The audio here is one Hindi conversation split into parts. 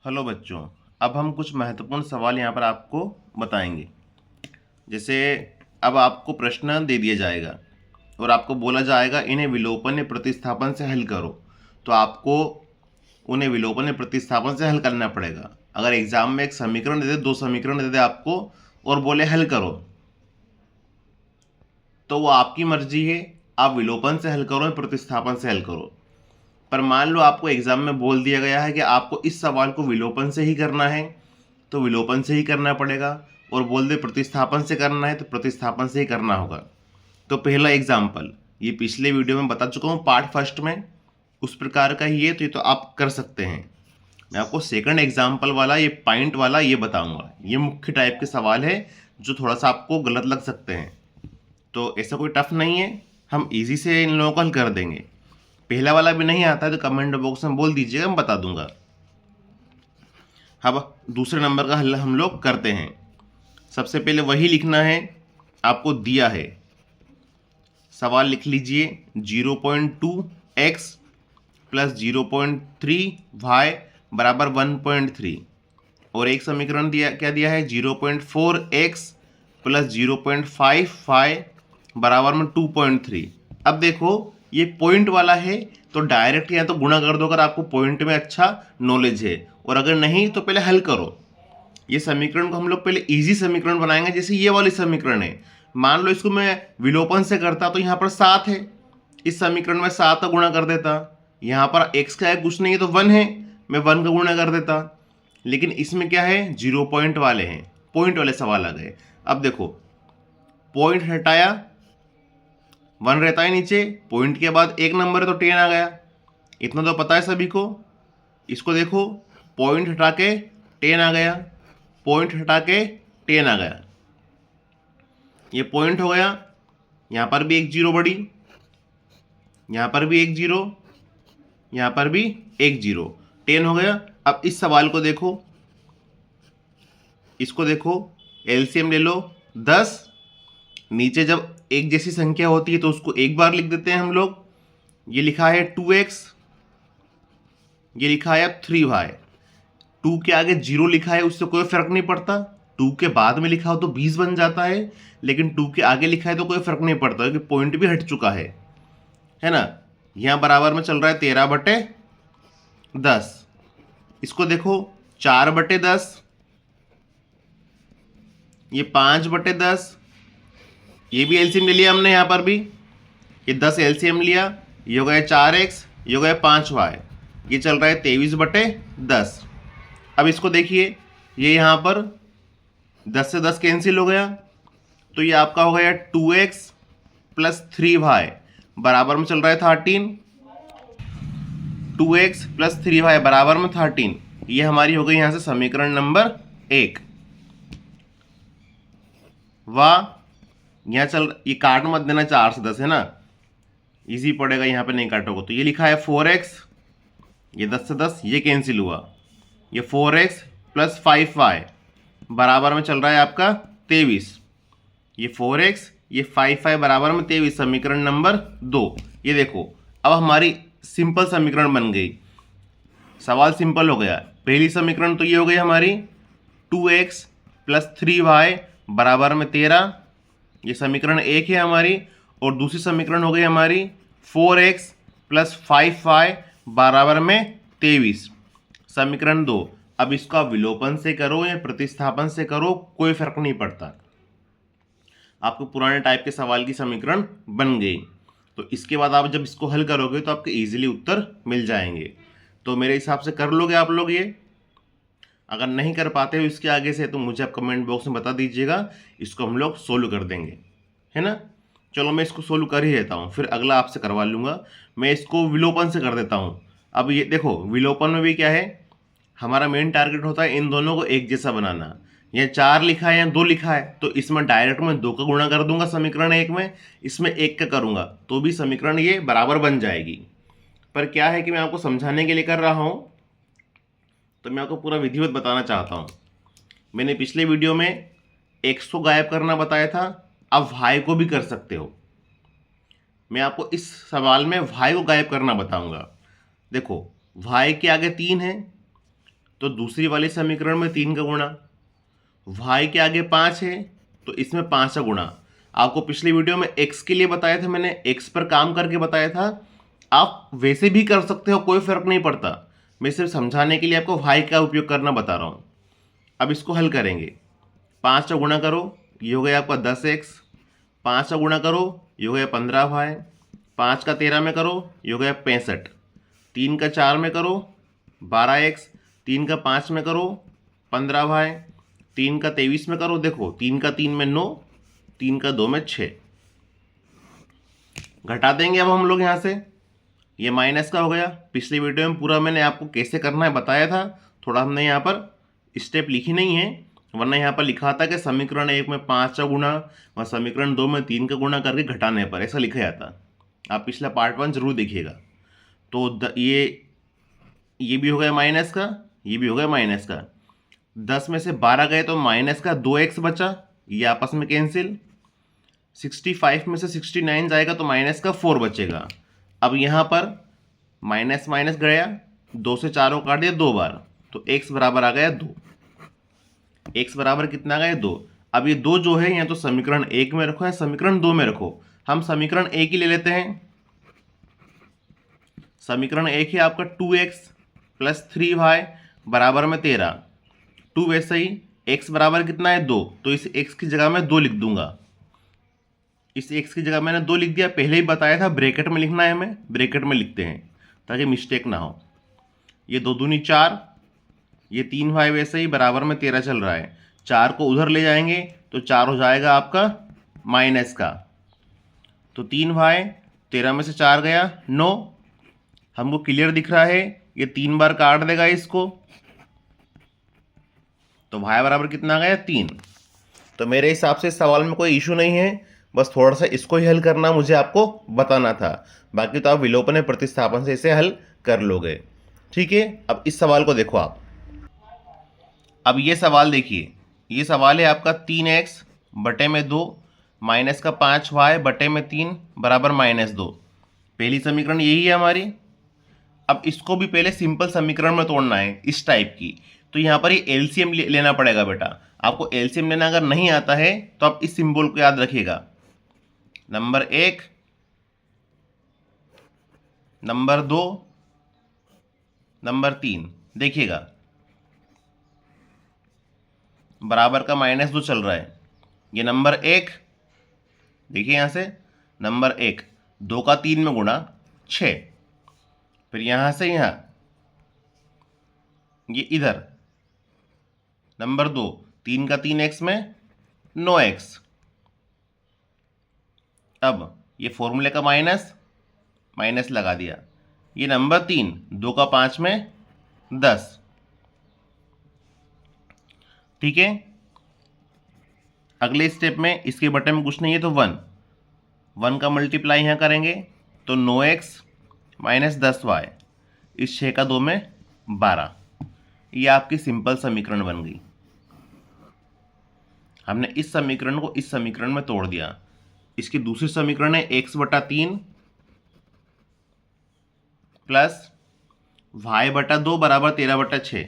हेलो बच्चों। अब हम कुछ महत्वपूर्ण सवाल यहाँ पर आपको बताएंगे। जैसे अब आपको प्रश्न दे दिया जाएगा और आपको बोला जाएगा इन्हें विलोपन या प्रतिस्थापन से हल करो, तो आपको उन्हें विलोपन या प्रतिस्थापन से हल करना पड़ेगा। अगर एग्जाम में एक समीकरण दे दे, दो समीकरण दे दे आपको और बोले हल करो, तो वो आपकी मर्जी है, आप विलोपन से हल करो या प्रतिस्थापन से हल करो। पर मान लो आपको एग्जाम में बोल दिया गया है कि आपको इस सवाल को विलोपन से ही करना है, तो विलोपन से ही करना पड़ेगा, और बोल दे प्रतिस्थापन से करना है तो प्रतिस्थापन से ही करना होगा। तो पहला एग्जाम्पल ये पिछले वीडियो में बता चुका हूँ पार्ट फर्स्ट में, उस प्रकार का ही है, तो ये तो आप कर सकते हैं। मैं आपको सेकंड एग्जाम्पल वाला ये पॉइंट वाला ये बताऊंगा। ये मुख्य टाइप के सवाल है जो थोड़ा सा आपको गलत लग सकते हैं, तो ऐसा कोई टफ नहीं है, हम इजी से इन लोगों को हल कर देंगे। पहला वाला भी नहीं आता है तो कमेंट बॉक्स में बोल दीजिएगा, मैं बता दूंगा। अब दूसरे नंबर का हल हम लोग करते हैं। सबसे पहले वही लिखना है आपको दिया है, सवाल लिख लीजिए 0.2x प्लस 0.3y बराबर 1.3, और एक समीकरण दिया क्या दिया है 0.4x प्लस 0.5y बराबर में 2.3। अब देखो ये पॉइंट वाला है तो डायरेक्ट या तो गुणा कर दो अगर आपको पॉइंट में अच्छा नॉलेज है, और अगर नहीं तो पहले हल करो। ये समीकरण को हम लोग पहले इजी समीकरण बनाएंगे, जैसे ये वाली समीकरण है। मान लो इसको मैं विलोपन से करता तो यहाँ पर 7 है, इस समीकरण में 7 का गुणा कर देता। यहाँ पर x का है कुछ नहीं है तो 1 है, मैं 1 का गुणा कर देता। लेकिन इसमें क्या है 0 पॉइंट वाले हैं, पॉइंट वाले सवाल आ गए। अब देखो पॉइंट हटाया 1 रहता है नीचे, पॉइंट के बाद एक नंबर है तो 10 आ गया, इतना तो पता है सभी को। इसको देखो पॉइंट हटा के 10 आ गया, पॉइंट हटा के 10 आ गया, ये पॉइंट हो गया। यहाँ पर भी एक जीरो बढ़ी, यहाँ पर भी एक जीरो, यहाँ पर भी एक जीरो, 10 हो गया। अब इस सवाल को देखो, इसको देखो एलसीएम ले लो 10, नीचे जब एक जैसी संख्या होती है तो उसको एक बार लिख देते हैं हम लोग। ये लिखा है 2x, ये लिखा है अब 3y। 2 के आगे 0 लिखा है उससे कोई फर्क नहीं पड़ता, 2 के बाद में लिखा हो तो 20 बन जाता है, लेकिन 2 के आगे लिखा है तो कोई फर्क नहीं पड़ता क्योंकि पॉइंट भी हट चुका है ना। यहाँ बराबर में चल रहा है 13/10। इसको देखो 4/10, ये 5/10, ये भी एलसीएम ले लिया हमने, यहाँ पर भी ये 10 एलसीएम लिया, ये हो गया 4x, ये हो गया 5y, ये चल रहा है 23/10। अब इसको देखिए ये यहाँ पर 10 से 10 कैंसिल हो गया, तो ये आपका हो गया 2x प्लस 3y बराबर में चल रहा है 13। 2x प्लस 3y बराबर में 13, ये हमारी हो गई यहाँ से समीकरण नंबर 1। वाह, यहाँ चल ये काट मत देना, 4 से 10 है ना, इजी पड़ेगा, यहाँ पे नहीं काटोगे तो। ये लिखा है 4x, ये 10 से 10 ये कैंसिल हुआ, ये 4x प्लस 5y बराबर में चल रहा है आपका 23, ये 4x ये 5y बराबर में 23, समीकरण नंबर 2। ये देखो अब हमारी सिंपल समीकरण बन गई, सवाल सिंपल हो गया। पहली समीकरण तो ये हो गई हमारी 2x प्लस 3y बराबर में 13, ये समीकरण 1 है हमारी। और दूसरी समीकरण हो गई हमारी 4x प्लस 5y बराबर में 23, समीकरण 2। अब इसको आप विलोपन से करो या प्रतिस्थापन से करो कोई फर्क नहीं पड़ता, आपको पुराने टाइप के सवाल की समीकरण बन गई। तो इसके बाद आप जब इसको हल करोगे तो आपके इजीली उत्तर मिल जाएंगे। तो मेरे हिसाब से कर लोगे आप लोग ये। अगर नहीं कर पाते हो इसके आगे से तो मुझे आप कमेंट बॉक्स में बता दीजिएगा, इसको हम लोग सोल्व कर देंगे, है ना। चलो मैं इसको सोल्व कर ही देता हूँ, फिर अगला आपसे करवा लूँगा। मैं इसको विलोपन से कर देता हूँ। अब ये देखो विलोपन में भी क्या है, हमारा मेन टारगेट होता है इन दोनों को एक जैसा बनाना। यहाँ 4 लिखा है या 2 लिखा है तो इसमें डायरेक्ट मैं 2 का गुणा कर दूंगा समीकरण 1 में, इसमें 1 का करूंगा तो भी समीकरण ये बराबर बन जाएगी। पर क्या है कि मैं आपको समझाने के लिए कर रहा हूँ, तो मैं आपको पूरा विधिवत बताना चाहता हूँ। मैंने पिछले वीडियो में x को गायब करना बताया था, अब y को भी कर सकते हो। मैं आपको इस सवाल में y को गायब करना बताऊंगा। देखो y के आगे 3 है, तो दूसरी वाले समीकरण में 3 का गुणा, y के आगे 5 है तो इसमें 5 का गुणा। आपको पिछली वीडियो में x के लिए बताया था, मैंने x पर काम करके बताया था। आप वैसे भी कर सकते हो, कोई फर्क नहीं पड़ता। मैं सिर्फ समझाने के लिए आपको y का उपयोग करना बता रहा हूँ। अब इसको हल करेंगे। 5 का गुणा करो, ये हो गया आपका 10x। 5 का गुणा करो, ये हो गया 15y। 5 का 13 में करो, ये हो गया 65। 3 का 4 में करो 12x। 3 का 5 में करो 15y। 3 का 23 में करो, देखो 3 का 3 में 9, 3 का 2 में 6। घटा देंगे अब हम लोग यहाँ से, ये माइनस का हो गया। पिछली वीडियो में पूरा मैंने आपको कैसे करना है बताया था, थोड़ा हमने यहाँ पर स्टेप लिखी नहीं है, वरना यहाँ पर लिखा था कि समीकरण 1 में 5 का गुणा और समीकरण 2 में 3 का गुणा करके घटाने पर, ऐसा लिखा जाता। आप पिछला पार्ट 1 जरूर देखिएगा। तो ये भी हो गया माइनस का, ये भी हो गया माइनस का। 10 में से 12 गए तो माइनस का 2x बचा, ये आपस में कैंसिल। 65 में से 69 जाएगा तो माइनस का 4 बचेगा। अब यहाँ पर माइनस माइनस गया, 2 से 4 को काट दिया 2 बार, तो x बराबर आ गया 2। x बराबर कितना गया 2। अब ये 2 जो है या तो समीकरण 1 में रखो या समीकरण 2 में रखो। हम समीकरण 1 ही ले लेते हैं। समीकरण 1 है आपका 2x प्लस 3y बराबर में 13। 2 वैसे ही, x बराबर कितना है 2, तो इस x की जगह मैं 2 लिख दूंगा। इस x की जगह मैंने 2 लिख दिया। पहले ही बताया था ब्रैकेट में लिखना है, हमें ब्रैकेट में लिखते हैं ताकि मिस्टेक ना हो। ये 2 दूनी 4, ये 3y वैसे ही बराबर में 13 चल रहा है। 4 को उधर ले जाएंगे तो 4 हो जाएगा आपका माइनस का, तो 3y, 13 में से 4 गया 9। हमको क्लियर दिख रहा है, ये 3 बार काट देगा इसको, तो y बराबर कितना गया 3। तो मेरे हिसाब से इस सवाल में कोई इशू नहीं है, बस थोड़ा सा इसको ही हल करना मुझे आपको बताना था। बाकी तो आप विलोपन या प्रतिस्थापन से इसे हल कर लोगे। ठीक है, अब इस सवाल को देखो आप। अब ये सवाल देखिए, ये सवाल है आपका 3x बटे में 2 माइनस का 5y बटे में 3 बराबर -2। पहली समीकरण यही है हमारी। अब इसको भी पहले सिंपल समीकरण में तोड़ना है इस टाइप की, तो यहाँ पर ये एलसीएम लेना पड़ेगा बेटा। आपको एलसीएम लेना अगर नहीं आता है तो आप इस सिंबल को याद रखिएगा। Number 1, number 2, number 3। देखिएगा बराबर का -2 चल रहा है। ये नंबर 1, देखिए यहाँ से नंबर 1 2 का 3 में गुणा 6, फिर यहाँ से यहाँ ये इधर नंबर 2 3 का 3x में 9x। अब ये फॉर्मूले का माइनस लगा दिया। ये नंबर 3 2 का 5 में 10। ठीक है, अगले स्टेप में इसके बटे में कुछ नहीं है तो 1 का मल्टीप्लाई यहाँ करेंगे तो 9x माइनस 10y, इस 6 का 2 में 12। ये आपकी सिंपल समीकरण बन गई। हमने इस समीकरण को इस समीकरण में तोड़ दिया। इसकी दूसरी समीकरण है x बटा 3 प्लस y बटा 2 बराबर 13 बटा 6,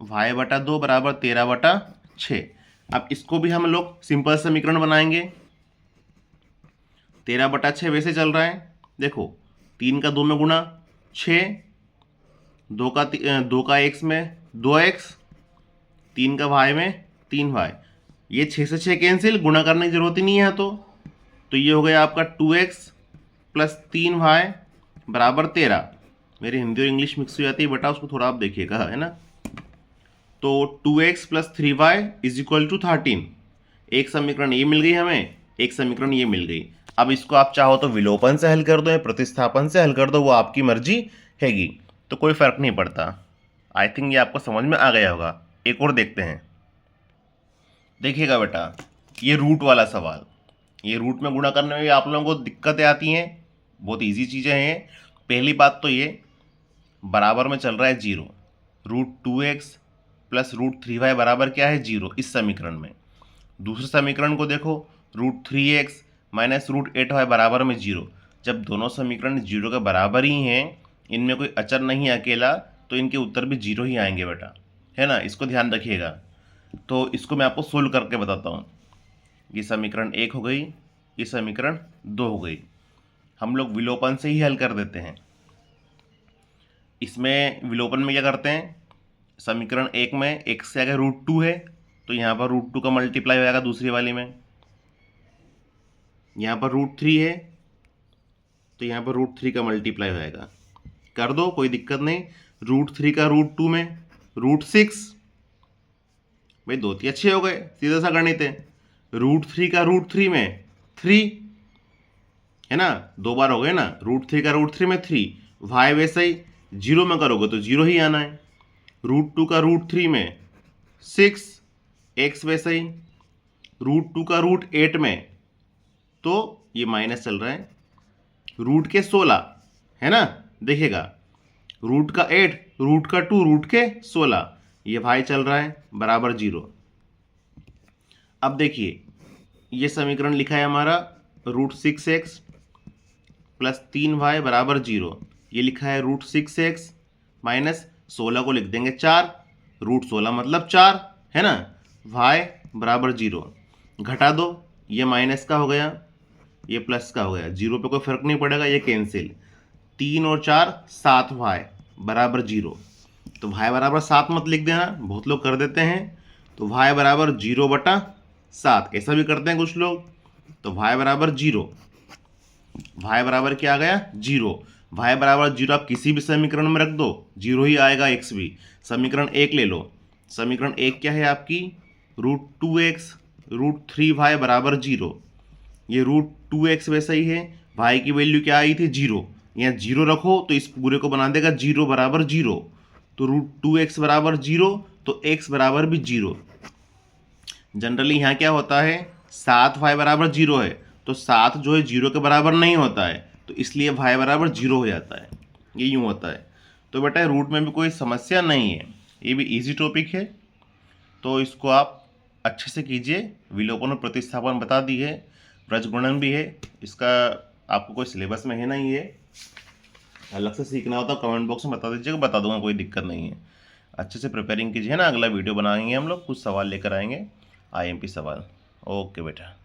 y बटा 2 बराबर 13 बटा 6। अब इसको भी हम लोग सिंपल समीकरण बनाएंगे। 13 बटा 6 वैसे चल रहा है, देखो 3 का 2 में गुणा 6, 2 का x में 2x, 3 का y में 3y। ये 6 से 6 कैंसिल, गुणा करने की जरूरत ही नहीं है तो ये हो गया आपका 2x प्लस 3y बराबर 13। मेरी हिंदी और इंग्लिश मिक्स हो जाती है बेटा, उसको थोड़ा आप देखिएगा, है ना। तो 2x plus 3y is equal to 13। एक समीकरण ये मिल गई हमें, एक समीकरण ये मिल गई। अब इसको आप चाहो तो विलोपन से हल कर दो या प्रतिस्थापन से हल कर दो, वो आपकी मर्जी हैगी, तो कोई फर्क नहीं पड़ता। आई थिंक ये आपको समझ में आ गया होगा। एक और देखते हैं। देखिएगा बेटा, ये रूट वाला सवाल, ये रूट में गुणा करने में भी आप लोगों को दिक्कतें आती हैं, बहुत इजी चीज़ें हैं। पहली बात तो ये बराबर में चल रहा है 0, √2x प्लस √3y बराबर क्या है 0 इस समीकरण में। दूसरे समीकरण को देखो, √3x माइनस √8y बराबर में 0। जब दोनों समीकरण 0 के बराबर ही हैं, इनमें कोई अचर नहीं है अकेला, तो इनके उत्तर भी 0 ही आएंगे बेटा, है ना, इसको ध्यान रखिएगा। तो इसको मैं आपको सोल्व करके बताता हूँ। ये समीकरण 1 हो गई, ये समीकरण 2 हो गई। हम लोग विलोपन से ही हल कर देते हैं। इसमें विलोपन में क्या करते हैं, समीकरण 1 में x से अगर √2 है तो यहाँ पर √2 का मल्टीप्लाई हो जाएगा दूसरी वाली में। यहाँ पर √3 है तो यहाँ पर √3 का मल्टीप्लाई हो जाएगा। कर दो, कोई दिक्कत नहीं। √3 का √2 में √6, भाई दो तीन अच्छे हो गए, सीधा सा गणित है। √3 का √3 में 3, है ना, 2 बार हो गए ना। √3 का √3 में 3, y वैसे ही 0 में करोगे तो 0 ही आना है। √2 का √3 में 6, x वैसे ही। √2 का √8 में तो ये माइनस चल रहा है, रूट के 16, है ना, देखिएगा, रूट का 8, रूट का 2, रूट के 16, ये भाई चल रहा है बराबर 0। अब देखिए ये समीकरण लिखा है हमारा √6x प्लस 3y बराबर 0। ये लिखा है √6x माइनस 16 को लिख देंगे 4, √16 मतलब 4, है ना, y बराबर 0। घटा दो, ये माइनस का हो गया, ये प्लस का हो गया, 0 पे कोई फर्क नहीं पड़ेगा, ये कैंसिल। 3 और 4 7y बराबर 0। तो y बराबर 7 मत लिख देना, बहुत लोग कर देते हैं। तो y बराबर 0/7, ऐसा भी करते हैं कुछ लोग। तो y बराबर 0, y बराबर क्या आ गया 0। y बराबर 0 आप किसी भी समीकरण में रख दो, 0 ही आएगा x भी। समीकरण 1 ले लो, समीकरण 1 क्या है आपकी, √2x √3y बराबर 0। ये √2x वैसा ही है, y की वैल्यू क्या आई थी 0, यहाँ 0 रखो तो इस पूरे को बना देगा 0 बराबर 0। तो √2x बराबर 0, तो x बराबर भी 0। जनरली यहाँ क्या होता है, 7y बराबर 0 है तो 7 जो है 0 के बराबर नहीं होता है, तो इसलिए y बराबर 0 हो जाता है, ये यूँ होता है। तो बेटा रूट में भी कोई समस्या नहीं है, ये भी इजी टॉपिक है, तो इसको आप अच्छे से कीजिए। विलोपन और प्रतिस्थापन बता दी है, व्रजगुणन भी है, इसका आपको कोई सिलेबस में है नहीं, ये अलग से सीखना होता कमेंट बॉक्स में बता दीजिएगा, बता दूंगा, कोई दिक्कत नहीं है। अच्छे से प्रिपेयरिंग कीजिए ना, अगला वीडियो बनाएंगे हम लोग, कुछ सवाल लेकर आएंगे, IMP सवाल। ओके बेटा।